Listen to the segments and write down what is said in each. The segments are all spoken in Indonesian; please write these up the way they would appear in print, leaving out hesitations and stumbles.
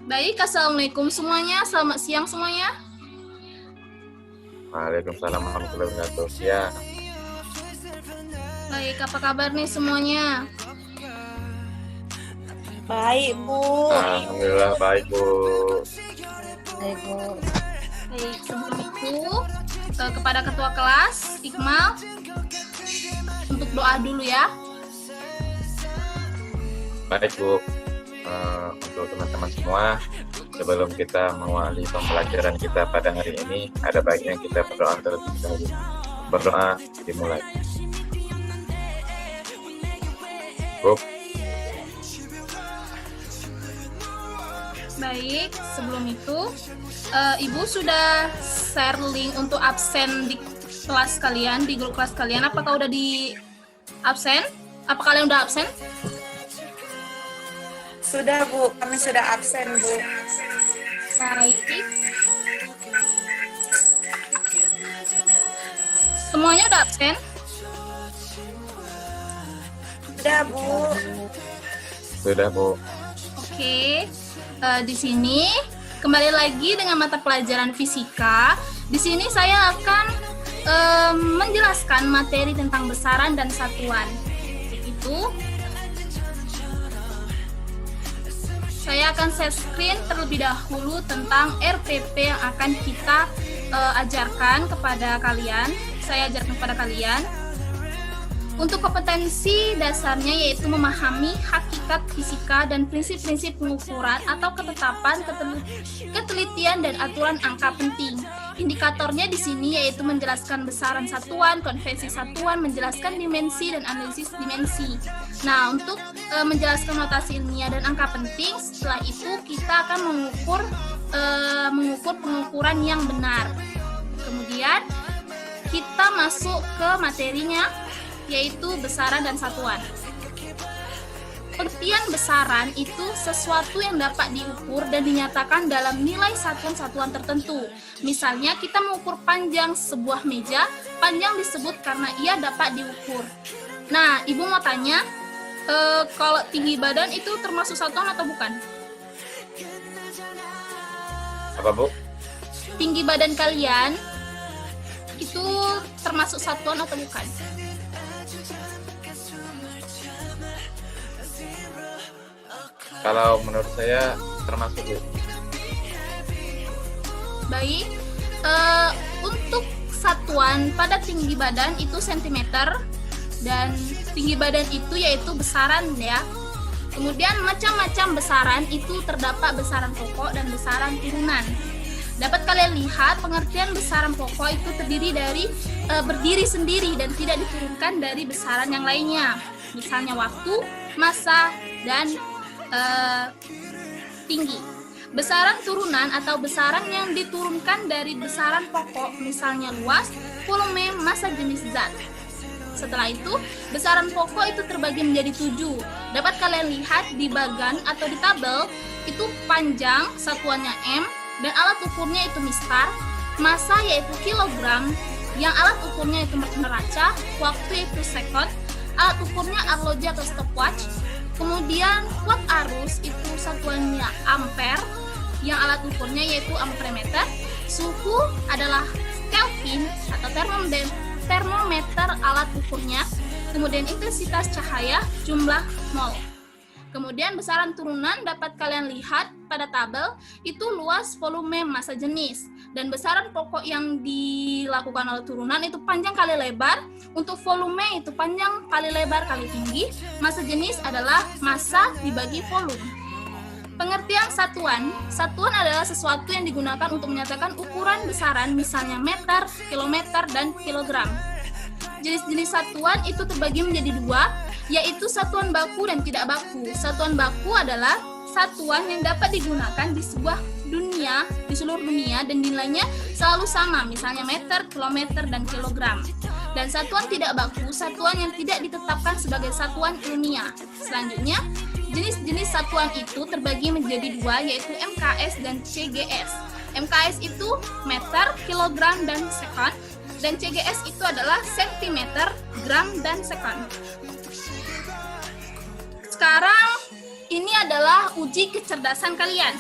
Baik, Assalamualaikum semuanya. Selamat siang semuanya. Waalaikumsalam warahmatullahi wabarakatuh. Ya, Baik, apa kabar nih semuanya? Baik, Bu. alhamdulillah baik, Bu. Baik, Bu. Baik, sebelum itu kepada ketua kelas, Iqmal, untuk doa dulu ya. Baik, Bu. Untuk teman-teman semua, sebelum kita mengawali pembelajaran kita pada hari ini, ada baiknya kita berdoa terlebih dahulu. Berdoa dimulai. Bu, Baik, sebelum itu, Ibu sudah share link untuk absen di kelas kalian, di grup kelas kalian. Apakah udah di absen? Apa kalian udah absen? Sudah, Bu. Kami sudah absen, Bu. Baik. Semuanya udah absen? Sudah, Bu. sudah, Bu. Oke. Di sini kembali lagi dengan mata pelajaran fisika. Di sini saya akan menjelaskan materi tentang besaran dan satuan. Itu saya akan share screen terlebih dahulu tentang RPP yang akan kita ajarkan kepada kalian. Saya ajarkan kepada kalian. Untuk kompetensi dasarnya yaitu memahami hakikat fisika dan prinsip-prinsip pengukuran atau ketetapan, ketelitian dan aturan angka penting. Indikatornya di sini yaitu menjelaskan besaran satuan, konvensi satuan, menjelaskan dimensi dan analisis dimensi. Nah, untuk menjelaskan notasi ilmiah dan angka penting, setelah itu kita akan mengukur pengukuran yang benar. Kemudian kita masuk ke materinya, yaitu besaran dan satuan. Pengertian besaran itu sesuatu yang dapat diukur dan dinyatakan dalam nilai satuan-satuan tertentu. Misalnya kita mengukur panjang sebuah meja, panjang disebut karena ia dapat diukur. Nah, Ibu mau tanya, kalau tinggi badan itu termasuk satuan atau bukan? Apa, Bu? Tinggi badan kalian itu termasuk satuan atau bukan? Kalau menurut saya termasuk, Bu. Baik, untuk satuan pada tinggi badan itu sentimeter dan tinggi badan itu yaitu besaran ya. Kemudian macam-macam besaran itu terdapat besaran pokok dan besaran turunan. Dapat kalian lihat pengertian besaran pokok itu terdiri dari berdiri sendiri dan tidak diturunkan dari besaran yang lainnya. Misalnya waktu, massa, dan tinggi. Besaran turunan atau besaran yang diturunkan dari besaran pokok, misalnya luas, volume, massa jenis zat. Setelah itu, besaran pokok itu terbagi menjadi 7. Dapat kalian lihat di bagan atau di tabel, itu panjang, satuannya M, dan alat ukurnya itu mistar, massa yaitu kilogram, yang alat ukurnya itu neraca, waktu itu second, alat ukurnya arloji atau stopwatch. Kemudian watt arus itu satuannya ampere, yang alat ukurnya yaitu amperemeter. Suhu adalah Kelvin atau termometer alat ukurnya. Kemudian intensitas cahaya, jumlah mol. Kemudian besaran turunan dapat kalian lihat pada tabel itu luas, volume, massa jenis. Dan besaran pokok yang dilakukan oleh turunan itu panjang kali lebar. Untuk volume itu panjang kali lebar kali tinggi. Massa jenis adalah massa dibagi volume. Pengertian satuan. Satuan adalah sesuatu yang digunakan untuk menyatakan ukuran besaran, misalnya meter, kilometer, dan kilogram. Jenis-jenis satuan itu terbagi menjadi 2, yaitu satuan baku dan tidak baku. Satuan baku adalah satuan yang dapat digunakan di seluruh dunia dan nilainya selalu sama, misalnya meter, kilometer, dan kilogram. Dan satuan tidak baku, satuan yang tidak ditetapkan sebagai satuan ilmiah. Selanjutnya, jenis-jenis satuan itu terbagi menjadi 2, yaitu MKS dan CGS. MKS itu meter, kilogram, dan sekon, dan CGS itu adalah sentimeter, gram, dan sekon. Sekarang ini adalah uji kecerdasan kalian.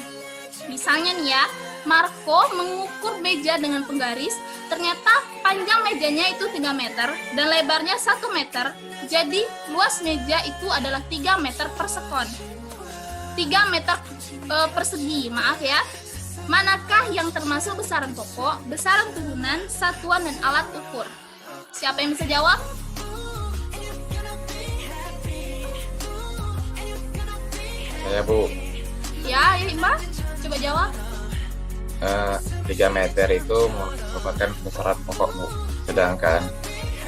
Misalnya nih ya, Marco mengukur meja dengan penggaris, ternyata panjang mejanya itu 3 meter dan lebarnya 1 meter, jadi luas meja itu adalah 3 meter per sekon. 3 meter persegi, maaf ya. Manakah yang termasuk besaran pokok, besaran turunan, satuan, dan alat ukur? Siapa yang bisa jawab? Saya Bu, Ya, Mbak, coba jawab. 3 meter itu merupakan besaran pokok Bu. Sedangkan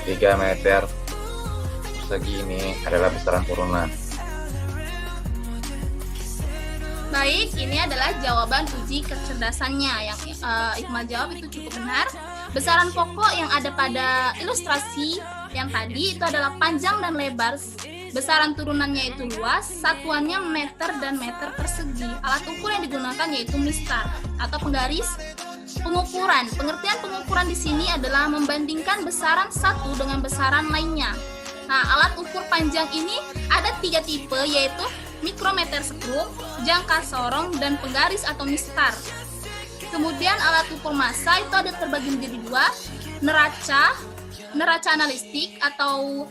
3 meter persegi ini adalah besaran turunan. Baik, ini adalah jawaban uji kecerdasannya. Yang Iqmal jawab itu cukup benar. Besaran pokok yang ada pada ilustrasi yang tadi itu adalah panjang dan lebar. Besaran turunannya itu luas, satuannya meter dan meter persegi. Alat ukur yang digunakan yaitu mistar atau penggaris pengukuran. Pengertian pengukuran di sini adalah membandingkan besaran satu dengan besaran lainnya. Nah, alat ukur panjang ini ada 3 tipe, yaitu mikrometer skrup, jangka sorong, dan penggaris atau mistar. Kemudian alat ukur massa itu ada terbagi menjadi 2, neraca analistik atau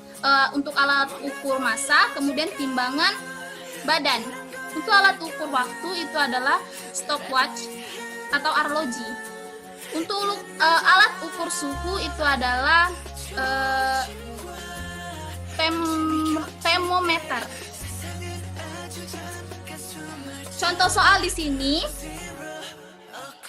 untuk alat ukur massa, kemudian timbangan badan. Untuk alat ukur waktu itu adalah stopwatch atau arloji. Untuk alat ukur suhu itu adalah termometer. Contoh soal di sini,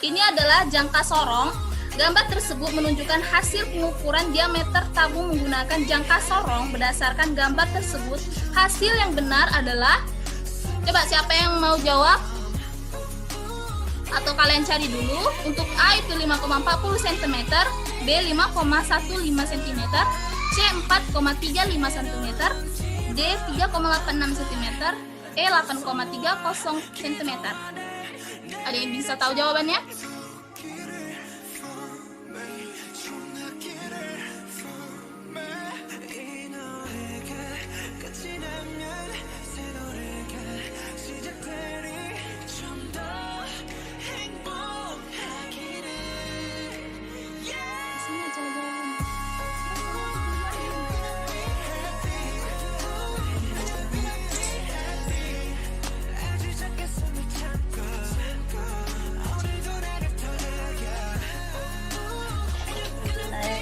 ini adalah jangka sorong. Gambar tersebut menunjukkan hasil pengukuran diameter tabung menggunakan jangka sorong. Berdasarkan gambar tersebut, hasil yang benar adalah, coba siapa yang mau jawab? Atau kalian cari dulu. Untuk A itu 5,40 cm, B 5,15 cm, C 4,35 cm, D 3,86 cm, E 8,30 cm. Ada yang bisa tahu jawabannya?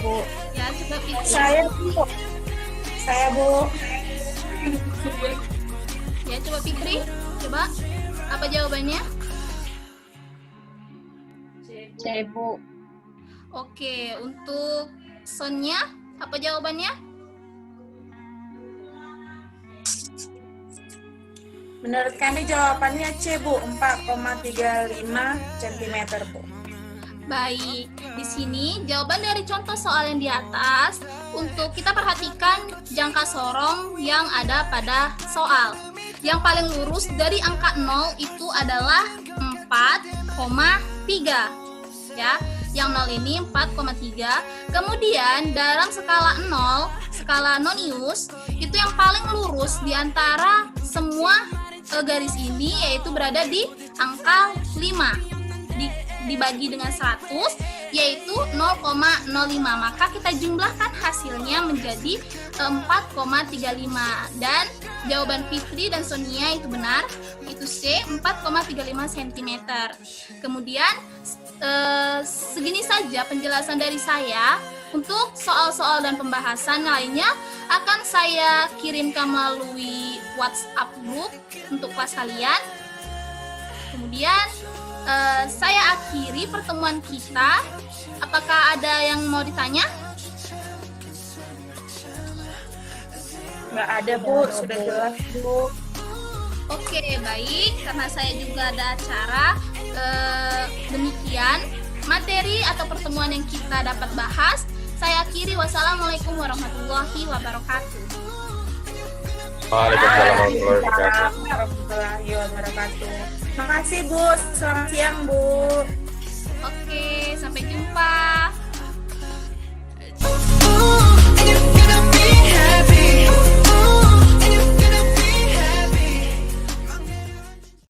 Bu. Ya, coba Fitri. Saya Bu. Ya, coba Fitri. Coba. Apa jawabannya? Saya Bu. Oke, untuk Sonia, apa jawabannya? Menurut kami jawabannya C Bu, 4,35 cm Bu. Baik, di sini jawaban dari contoh soal yang di atas. Untuk kita perhatikan jangka sorong yang ada pada soal. Yang paling lurus dari angka 0 itu adalah 4,3. Ya, yang 0 ini 4,3. Kemudian dalam skala 0, skala nonius, itu yang paling lurus di antara semua garis ini yaitu berada di angka 5. Dibagi dengan 100 yaitu 0,05, maka kita jumlahkan hasilnya menjadi 4,35 dan jawaban Fitri dan Sonia itu benar, itu C 4,35 cm. Kemudian segini saja penjelasan dari saya. Untuk soal-soal dan pembahasan lainnya akan saya kirimkan melalui WhatsApp group untuk kelas kalian. Kemudian saya akhiri pertemuan kita. Apakah ada yang mau ditanya? Nggak ada Bu, sudah jelas Bu. Oke, baik. Karena saya juga ada acara, demikian materi atau pertemuan yang kita dapat bahas. Saya akhiri. Wassalamualaikum warahmatullahi wabarakatuh. Waalaikumsalam warahmatullahi Warahmatullahi wabarakatuh. Makasih Bu, selamat siang Bu. Oke, sampai jumpa.